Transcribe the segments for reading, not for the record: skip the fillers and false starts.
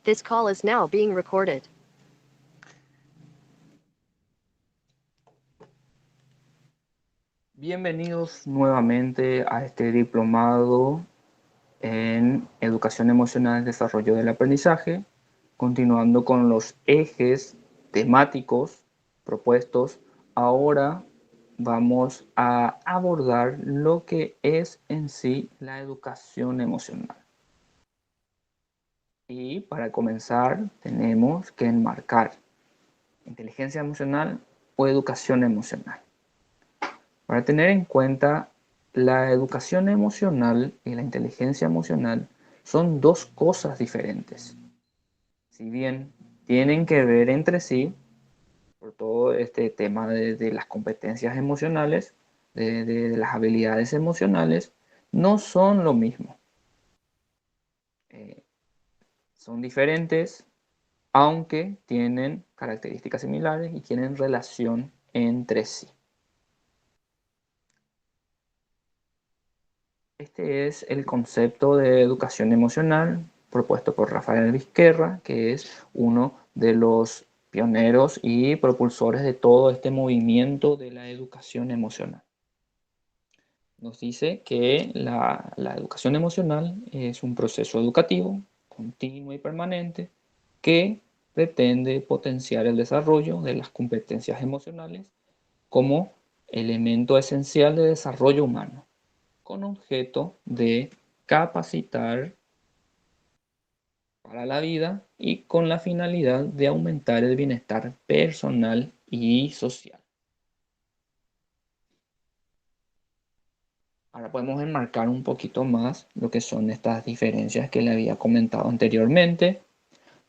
This call is now being recorded. Bienvenidos nuevamente a este diplomado en Educación Emocional y Desarrollo del Aprendizaje, continuando con los ejes temáticos propuestos. Ahora vamos a abordar lo que es en sí la educación emocional. Y para comenzar tenemos que enmarcar inteligencia emocional o educación emocional. Para tener en cuenta, la educación emocional y la inteligencia emocional son dos cosas diferentes. Si bien tienen que ver entre sí, por todo este tema de las competencias emocionales, de las habilidades emocionales, no son lo mismo. Eh, Son diferentes, aunque tienen características similares y tienen relación entre sí. Este es el concepto de educación emocional propuesto por Rafael Vizquerra, que es uno de los pioneros y propulsores de todo este movimiento de la educación emocional. Nos dice que la educación emocional es un proceso educativo continuo y permanente que pretende potenciar el desarrollo de las competencias emocionales como elemento esencial de desarrollo humano, con objeto de capacitar para la vida y con la finalidad de aumentar el bienestar personal y social. Ahora podemos enmarcar un poquito más lo que son estas diferencias que le había comentado anteriormente.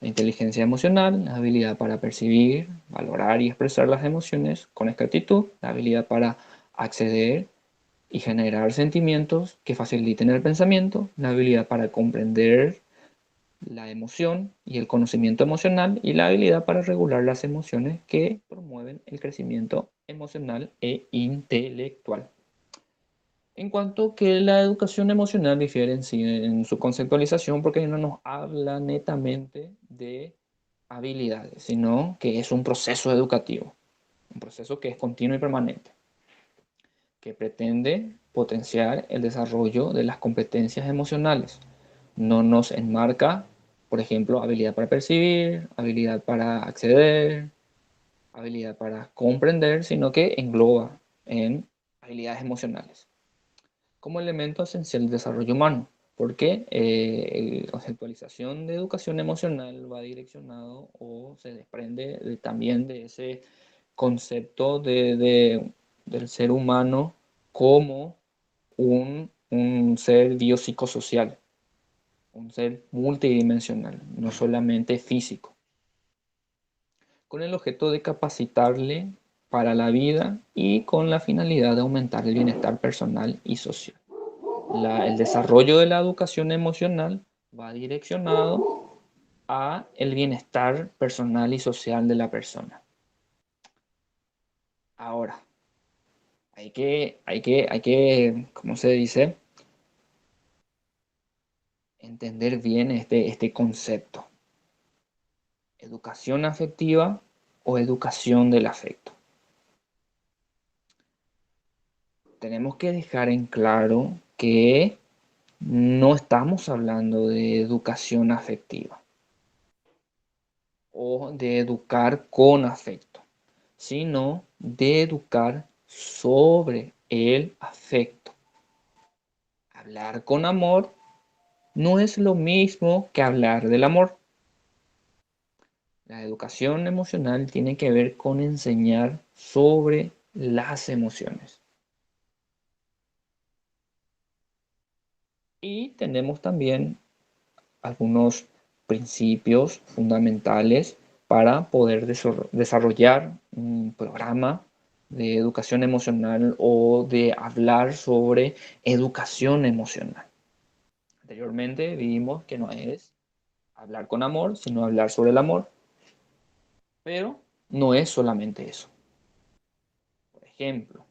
La inteligencia emocional, la habilidad para percibir, valorar y expresar las emociones con exactitud, la habilidad para acceder y generar sentimientos que faciliten el pensamiento, la habilidad para comprender la emoción y el conocimiento emocional y la habilidad para regular las emociones que promueven el crecimiento emocional e intelectual. En cuanto que la educación emocional difiere en sí en su conceptualización porque no nos habla netamente de habilidades, sino que es un proceso educativo, un proceso que es continuo y permanente, que pretende potenciar el desarrollo de las competencias emocionales. No nos enmarca, por ejemplo, habilidad para percibir, habilidad para acceder, habilidad para comprender, sino que engloba en habilidades emocionales como elemento esencial del desarrollo humano, porque la conceptualización de educación emocional va direccionado o se desprende también de ese concepto del ser humano como un ser biopsicosocial, un ser multidimensional, no solamente físico, con el objeto de capacitarle para la vida y con la finalidad de aumentar el bienestar personal y social. El desarrollo de la educación emocional va direccionado a el bienestar personal y social de la persona. Ahora, ¿cómo se dice? Entender bien este concepto. Educación afectiva o educación del afecto. Tenemos que dejar en claro que no estamos hablando de educación afectiva o de educar con afecto, sino de educar sobre el afecto. Hablar con amor no es lo mismo que hablar del amor. La educación emocional tiene que ver con enseñar sobre las emociones. Y tenemos también algunos principios fundamentales para poder desarrollar un programa de educación emocional o de hablar sobre educación emocional. Anteriormente vimos que no es hablar con amor, sino hablar sobre el amor, pero no es solamente eso. Por ejemplo,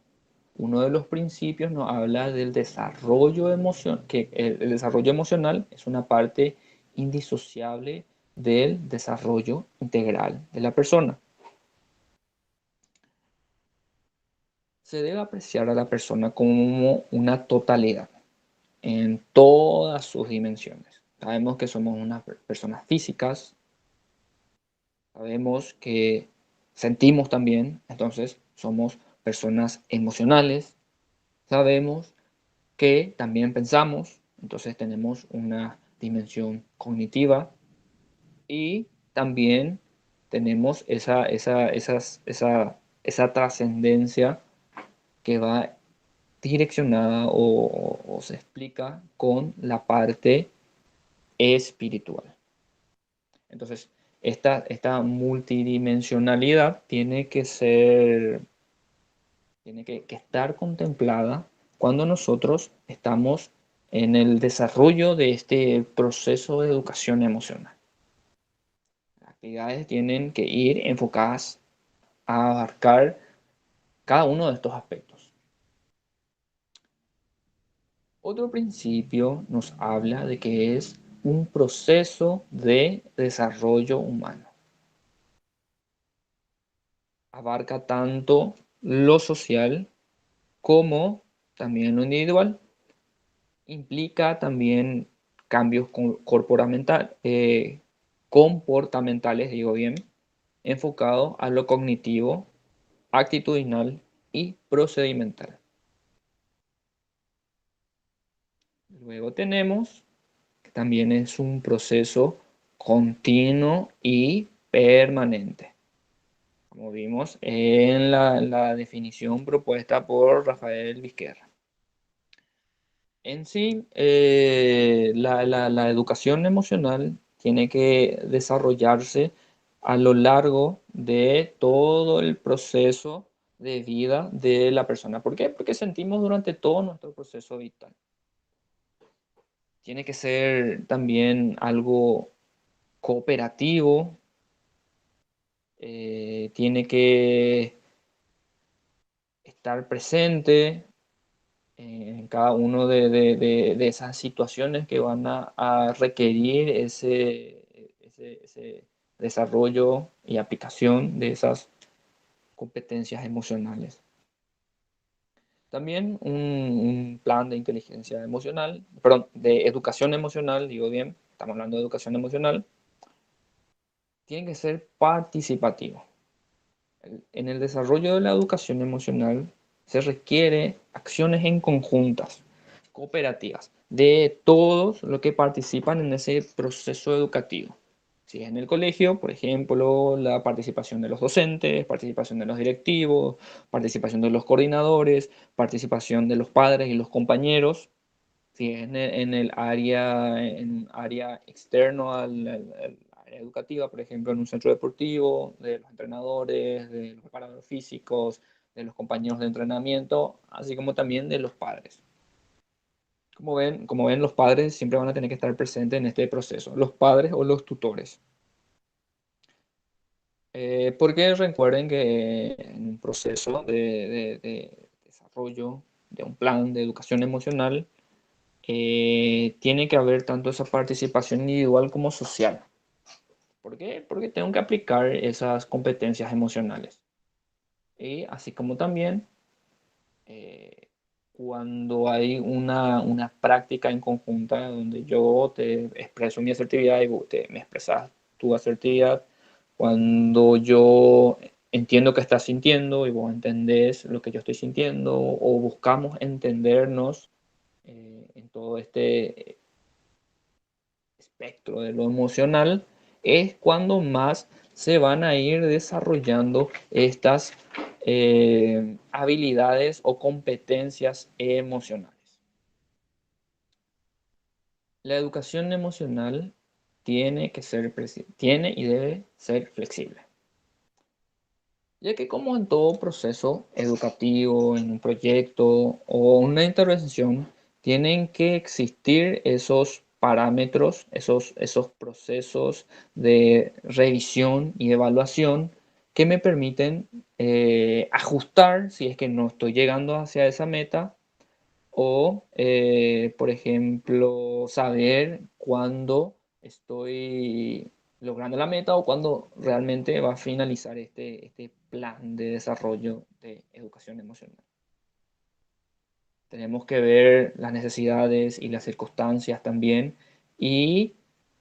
uno de los principios nos habla del desarrollo emocional, que el desarrollo emocional es una parte indisociable del desarrollo integral de la persona. Se debe apreciar a la persona como una totalidad en todas sus dimensiones. Sabemos que somos unas personas físicas, sabemos que sentimos también, entonces somos personas emocionales, sabemos que también pensamos, entonces tenemos una dimensión cognitiva y también tenemos esa trascendencia que va direccionada o se explica con la parte espiritual. Entonces, esta multidimensionalidad tiene que estar contemplada cuando nosotros estamos en el desarrollo de este proceso de educación emocional. Las actividades tienen que ir enfocadas a abarcar cada uno de estos aspectos. Otro principio nos habla de que es un proceso de desarrollo humano. Abarca tanto lo social como también lo individual. Implica también cambios comportamentales, digo bien, enfocados a lo cognitivo, actitudinal y procedimental. Luego tenemos que también es un proceso continuo y permanente, como vimos en la definición propuesta por Rafael Vizquerra. En sí, la educación emocional tiene que desarrollarse a lo largo de todo el proceso de vida de la persona. ¿Por qué? Porque sentimos durante todo nuestro proceso vital. Tiene que ser también algo cooperativo, tiene que estar presente en cada una de esas situaciones que van a requerir ese desarrollo y aplicación de esas competencias emocionales. También un plan de inteligencia emocional, perdón, de educación emocional, digo bien, estamos hablando de educación emocional, tiene que ser participativo. En el desarrollo de la educación emocional se requiere acciones en conjuntas, cooperativas, de todos los que participan en ese proceso educativo. Si es en el colegio, por ejemplo, la participación de los docentes, participación de los directivos, participación de los coordinadores, participación de los padres y los compañeros. Si es en un área externo al área educativa, por ejemplo, en un centro deportivo, de los entrenadores, de los preparadores físicos, de los compañeros de entrenamiento, así como también de los padres. Como ven, los padres siempre van a tener que estar presentes en este proceso, los padres o los tutores. Porque recuerden que en un proceso de desarrollo de un plan de educación emocional, tiene que haber tanto esa participación individual como social. ¿Por qué? Porque tengo que aplicar esas competencias emocionales. Y así como también eh, cuando hay una práctica en conjunta donde yo te expreso mi asertividad y vos me expresas tu asertividad, cuando yo entiendo que estás sintiendo y vos entendés lo que yo estoy sintiendo o buscamos entendernos en todo este espectro de lo emocional, es cuando más se van a ir desarrollando estas habilidades o competencias emocionales. La educación emocional tiene y debe ser flexible, ya que como en todo proceso educativo, en un proyecto o una intervención, tienen que existir esos parámetros, esos procesos de revisión y evaluación que me permiten ajustar si es que no estoy llegando hacia esa meta o, por ejemplo, saber cuándo estoy logrando la meta o cuando realmente va a finalizar este plan de desarrollo de educación emocional. Tenemos que ver las necesidades y las circunstancias también y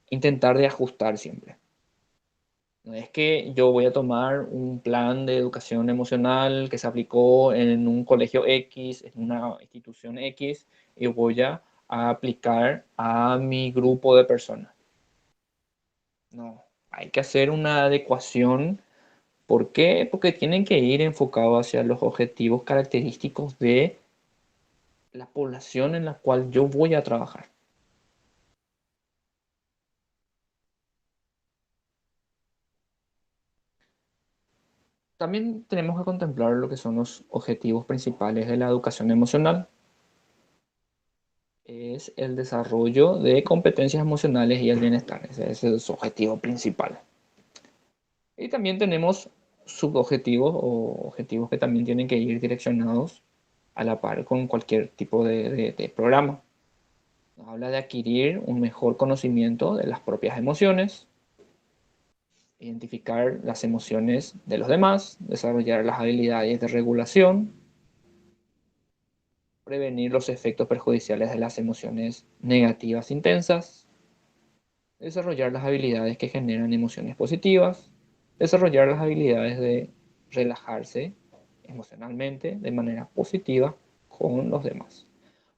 intentar de ajustar siempre. No es que yo voy a tomar un plan de educación emocional que se aplicó en un colegio X, en una institución X, y voy a aplicar a mi grupo de personas. No, hay que hacer una adecuación. ¿Por qué? Porque tienen que ir enfocados hacia los objetivos característicos de la población en la cual yo voy a trabajar. También tenemos que contemplar lo que son los objetivos principales de la educación emocional. Es el desarrollo de competencias emocionales y el bienestar. Ese es su objetivo principal. Y también tenemos subobjetivos o objetivos que también tienen que ir direccionados a la par con cualquier tipo de programa. Nos habla de adquirir un mejor conocimiento de las propias emociones, identificar las emociones de los demás, desarrollar las habilidades de regulación, prevenir los efectos perjudiciales de las emociones negativas intensas, desarrollar las habilidades que generan emociones positivas, desarrollar las habilidades de relajarse emocionalmente de manera positiva con los demás.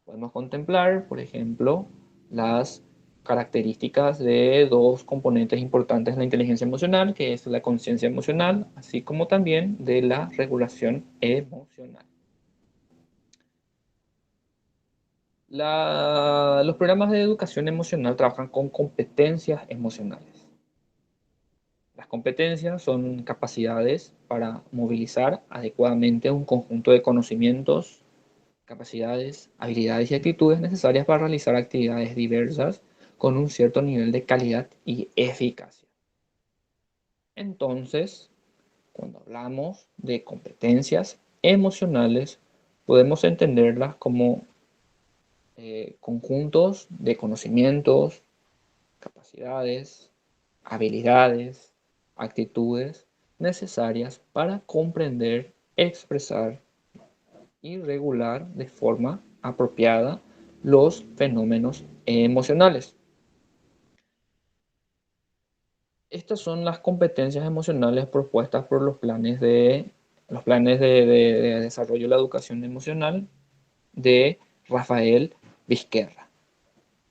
Podemos contemplar, por ejemplo, las características de dos componentes importantes de la inteligencia emocional, que es la conciencia emocional, así como también de la regulación emocional. Los programas de educación emocional trabajan con competencias emocionales. Las competencias son capacidades para movilizar adecuadamente un conjunto de conocimientos, capacidades, habilidades y actitudes necesarias para realizar actividades diversas con un cierto nivel de calidad y eficacia. Entonces, cuando hablamos de competencias emocionales, podemos entenderlas como conjuntos de conocimientos, capacidades, habilidades, actitudes necesarias para comprender, expresar y regular de forma apropiada los fenómenos emocionales. Estas son las competencias emocionales propuestas por los planes de desarrollo de la educación emocional de Rafael Vizquerra.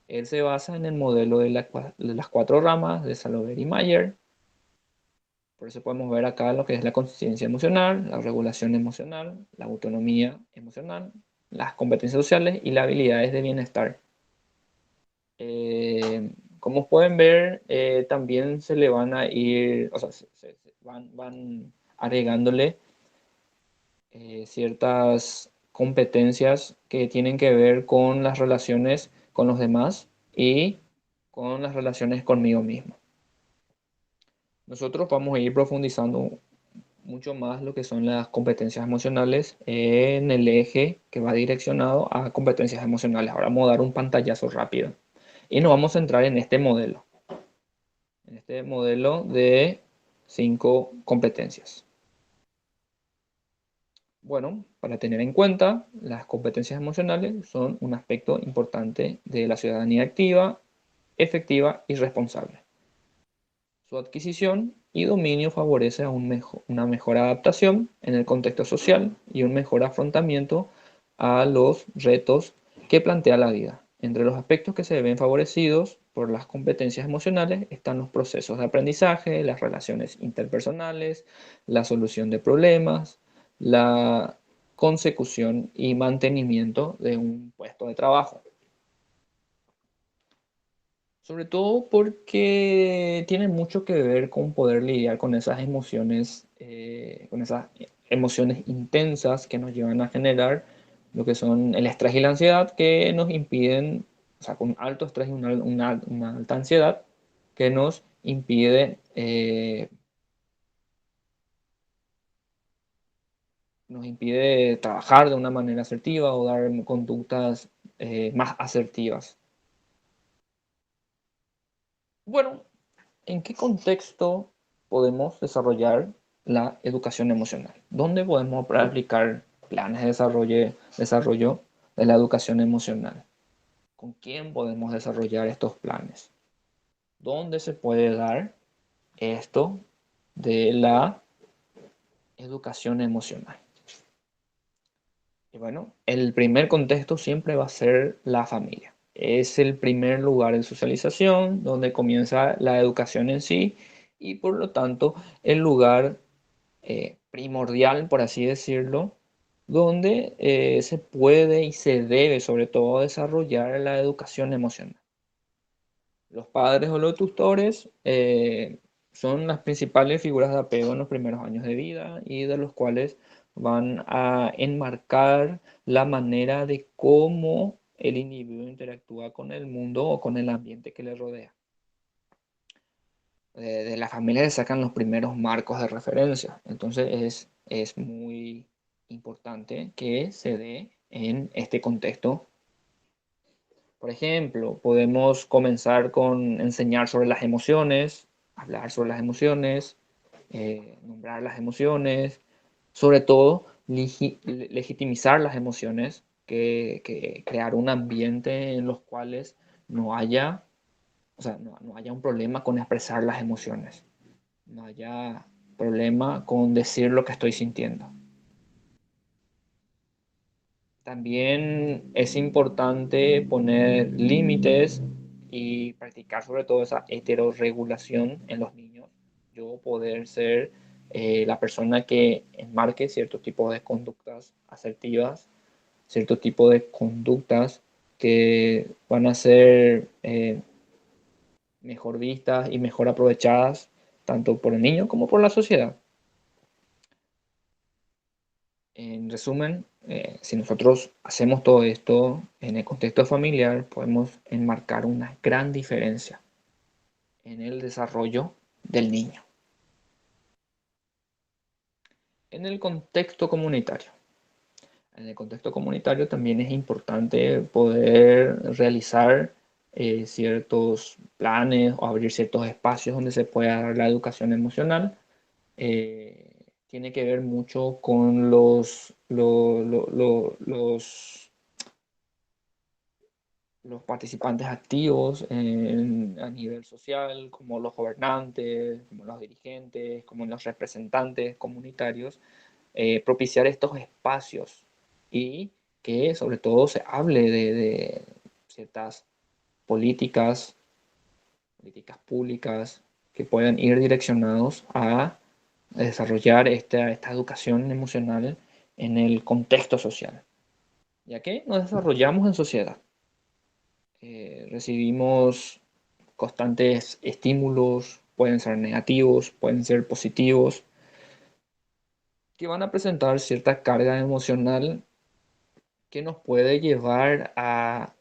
Él se basa en el modelo de las cuatro ramas de Salover y Mayer. Por eso podemos ver acá lo que es la conciencia emocional, la regulación emocional, la autonomía emocional, las competencias sociales y las habilidades de bienestar. Como pueden ver, también se le van a ir, o sea, van agregándole ciertas competencias que tienen que ver con las relaciones con los demás y con las relaciones conmigo mismo. Nosotros vamos a ir profundizando mucho más lo que son las competencias emocionales en el eje que va direccionado a competencias emocionales. Ahora vamos a dar un pantallazo rápido y nos vamos a centrar en este modelo de 5 competencias. Bueno, para tener en cuenta, las competencias emocionales son un aspecto importante de la ciudadanía activa, efectiva y responsable. Su adquisición y dominio favorece a una mejor adaptación en el contexto social y un mejor afrontamiento a los retos que plantea la vida. Entre los aspectos que se ven favorecidos por las competencias emocionales están los procesos de aprendizaje, las relaciones interpersonales, la solución de problemas, la consecución y mantenimiento de un puesto de trabajo. Sobre todo porque tiene mucho que ver con poder lidiar con esas emociones intensas que nos llevan a generar lo que son el estrés y la ansiedad que nos impiden, o sea, con alto estrés y una alta ansiedad que nos impide trabajar de una manera asertiva o dar conductas más asertivas. Bueno, ¿En qué contexto podemos desarrollar la educación emocional? ¿Dónde podemos aplicar planes de desarrollo de la educación emocional? ¿Con quién podemos desarrollar estos planes? ¿Dónde se puede dar esto de la educación emocional? Y bueno, el primer contexto siempre va a ser la familia. Es el primer lugar de socialización donde comienza la educación en sí y por lo tanto el lugar primordial, por así decirlo, donde se puede y se debe sobre todo desarrollar la educación emocional. Los padres o los tutores son las principales figuras de apego en los primeros años de vida y de los cuales van a enmarcar la manera de cómo el individuo interactúa con el mundo o con el ambiente que le rodea. De la familia se sacan los primeros marcos de referencia, entonces es muy importante que se dé en este contexto. Por ejemplo, podemos comenzar con enseñar sobre las emociones, hablar sobre las emociones, nombrar las emociones, sobre todo legitimizar las emociones, que crear un ambiente en los cuales no haya, o sea, no haya un problema con expresar las emociones, no haya problema con decir lo que estoy sintiendo. También es importante poner límites y practicar sobre todo esa heterorregulación en los niños. Yo poder ser la persona que enmarque cierto tipo de conductas asertivas, cierto tipo de conductas que van a ser mejor vistas y mejor aprovechadas tanto por el niño como por la sociedad. En resumen, si nosotros hacemos todo esto en el contexto familiar, podemos enmarcar una gran diferencia en el desarrollo del niño. En el contexto comunitario. En el contexto comunitario también es importante poder realizar ciertos planes o abrir ciertos espacios donde se pueda dar la educación emocional. Tiene que ver mucho con los participantes activos a nivel social, como los gobernantes, como los dirigentes, como los representantes comunitarios, propiciar estos espacios y que sobre todo se hable de ciertas políticas, políticas públicas que puedan ir direccionados a desarrollar esta educación emocional en el contexto social, ya que nos desarrollamos en sociedad. Recibimos constantes estímulos, pueden ser negativos, pueden ser positivos, que van a presentar cierta carga emocional que nos puede llevar a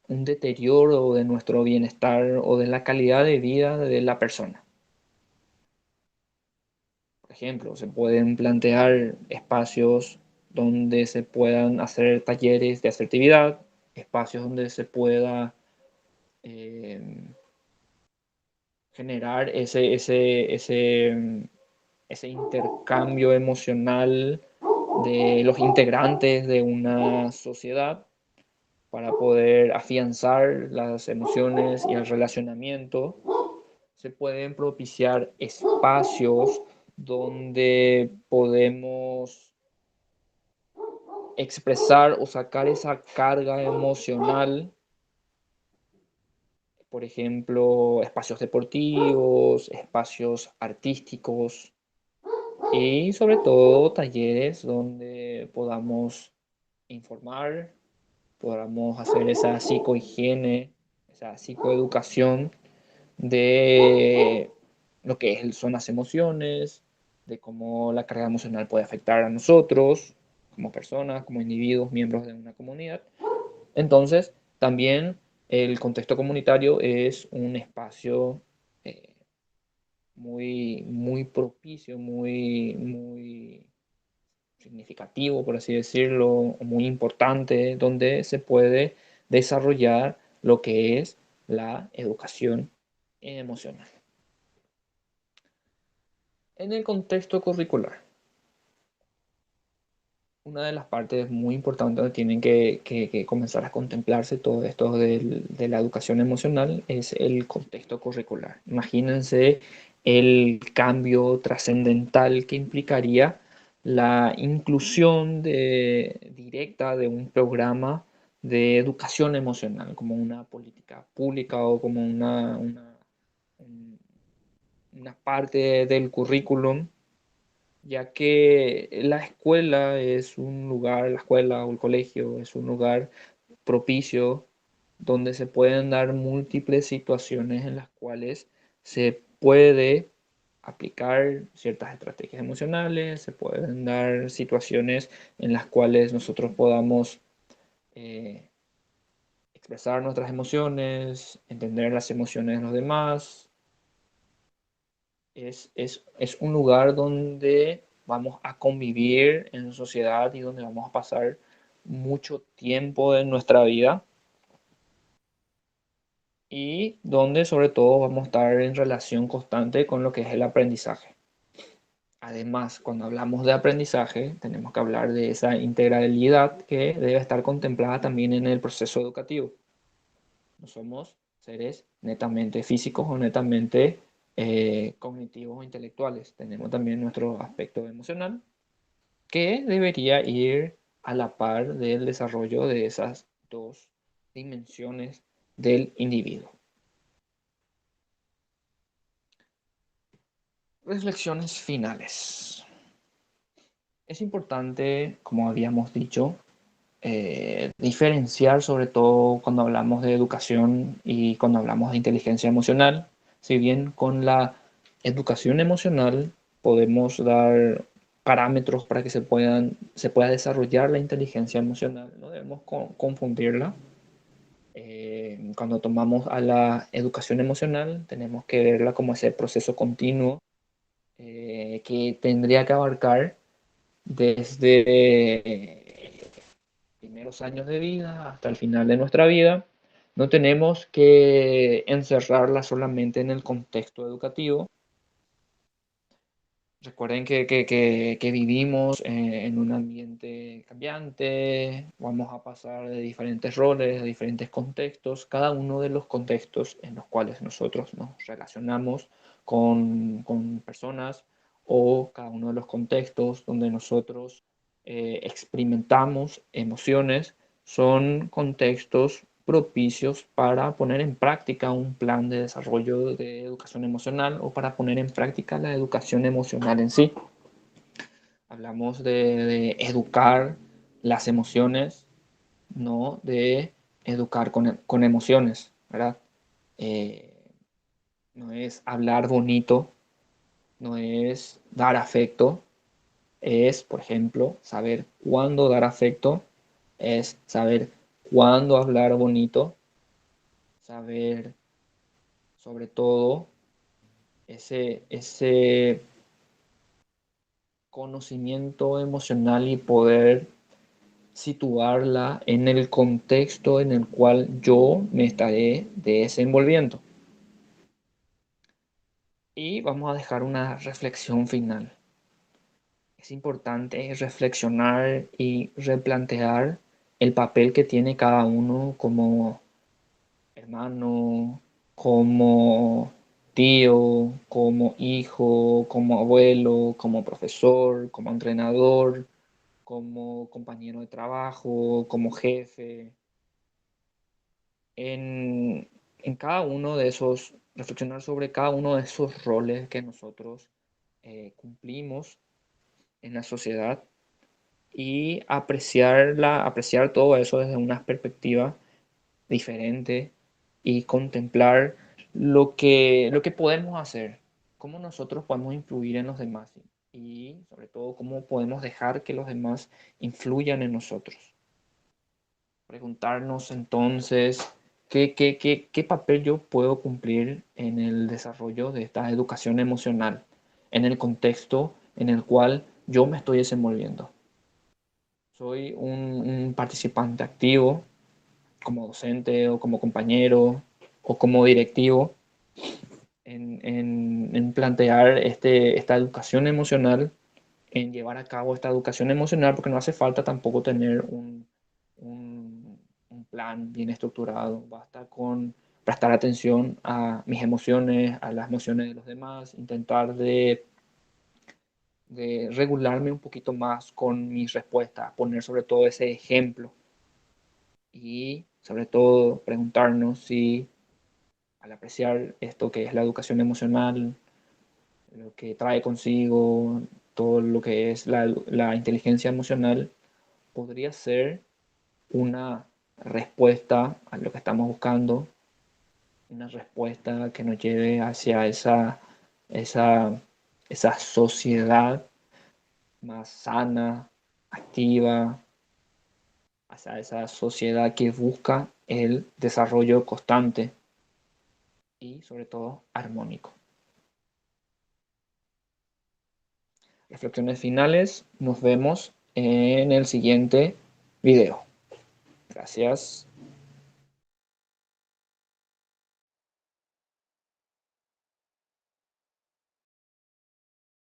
un deterioro de nuestro bienestar o de la calidad de vida de la persona. Por ejemplo, se pueden plantear espacios donde se puedan hacer talleres de asertividad, espacios donde se pueda eh, generar ese intercambio emocional de los integrantes de una sociedad para poder afianzar las emociones y el relacionamiento. Se pueden propiciar espacios donde podemos expresar o sacar esa carga emocional, por ejemplo, espacios deportivos, espacios artísticos y sobre todo talleres donde podamos informar, podamos hacer esa psicohigiene, esa psicoeducación de lo que son las emociones, de cómo la carga emocional puede afectar a nosotros como personas, como individuos, miembros de una comunidad. Entonces, también el contexto comunitario es un espacio muy propicio, muy significativo, por así decirlo, muy importante, donde se puede desarrollar lo que es la educación emocional. En el contexto curricular, una de las partes muy importantes que tienen que comenzar a contemplarse todo esto de la educación emocional es el contexto curricular. Imagínense el cambio trascendental que implicaría la inclusión directa de un programa de educación emocional como una política pública o como un- una parte del currículum, ya que la escuela es un lugar, la escuela o el colegio es un lugar propicio donde se pueden dar múltiples situaciones en las cuales se puede aplicar ciertas estrategias emocionales, se pueden dar situaciones en las cuales nosotros podamos eh, expresar nuestras emociones, entender las emociones de los demás. Es un lugar donde vamos a convivir en sociedad y donde vamos a pasar mucho tiempo de nuestra vida y donde sobre todo vamos a estar en relación constante con lo que es el aprendizaje. Además, cuando hablamos de aprendizaje, tenemos que hablar de esa integralidad que debe estar contemplada también en el proceso educativo. No somos seres netamente físicos o netamente cognitivos o intelectuales. Tenemos también nuestro aspecto emocional que debería ir a la par del desarrollo de esas dos dimensiones del individuo. Reflexiones finales. Es importante, como habíamos dicho, diferenciar sobre todo cuando hablamos de educación y cuando hablamos de inteligencia emocional. Si bien con la educación emocional podemos dar parámetros para que se pueda desarrollar la inteligencia emocional, no debemos confundirla. Cuando tomamos a la educación emocional, tenemos que verla como ese proceso continuo que tendría que abarcar desde primeros años de vida hasta el final de nuestra vida. No tenemos que encerrarla solamente en el contexto educativo. Recuerden que vivimos en un ambiente cambiante, vamos a pasar de diferentes roles, de diferentes contextos, cada uno de los contextos en los cuales nosotros nos relacionamos con personas o cada uno de los contextos donde nosotros experimentamos emociones son contextos propicios para poner en práctica un plan de desarrollo de educación emocional o para poner en práctica la educación emocional en sí. Hablamos de educar las emociones, no de educar con emociones, ¿verdad? Eh, no es hablar bonito, no es dar afecto, es, por ejemplo, saber cuándo dar afecto, es saber cuándo hablar bonito, saber sobre todo ese conocimiento emocional y poder situarla en el contexto en el cual yo me estaré desenvolviendo. Y vamos a dejar una reflexión final. Es importante reflexionar y replantear el papel que tiene cada uno como hermano, como tío, como hijo, como abuelo, como profesor, como entrenador, como compañero de trabajo, como jefe, en cada uno de esos, reflexionar sobre cada uno de esos roles que nosotros cumplimos en la sociedad y apreciar todo eso desde una perspectiva diferente y contemplar lo que podemos hacer, cómo nosotros podemos influir en los demás y sobre todo cómo podemos dejar que los demás influyan en nosotros. Preguntarnos entonces qué papel yo puedo cumplir en el desarrollo de esta educación emocional, en el contexto en el cual yo me estoy desenvolviendo. Soy un participante activo como docente o como compañero o como directivo en plantear esta educación emocional, en llevar a cabo esta educación emocional, porque no hace falta tampoco tener un plan bien estructurado. Basta con prestar atención a mis emociones, a las emociones de los demás, intentar de regularme un poquito más con mis respuestas, poner sobre todo ese ejemplo y sobre todo preguntarnos si al apreciar esto que es la educación emocional, lo que trae consigo todo lo que es la inteligencia emocional, podría ser una respuesta a lo que estamos buscando, una respuesta que nos lleve hacia esa, esa sociedad más sana, activa, hacia esa sociedad que busca el desarrollo constante y sobre todo armónico. Reflexiones finales, nos vemos en el siguiente video. Gracias.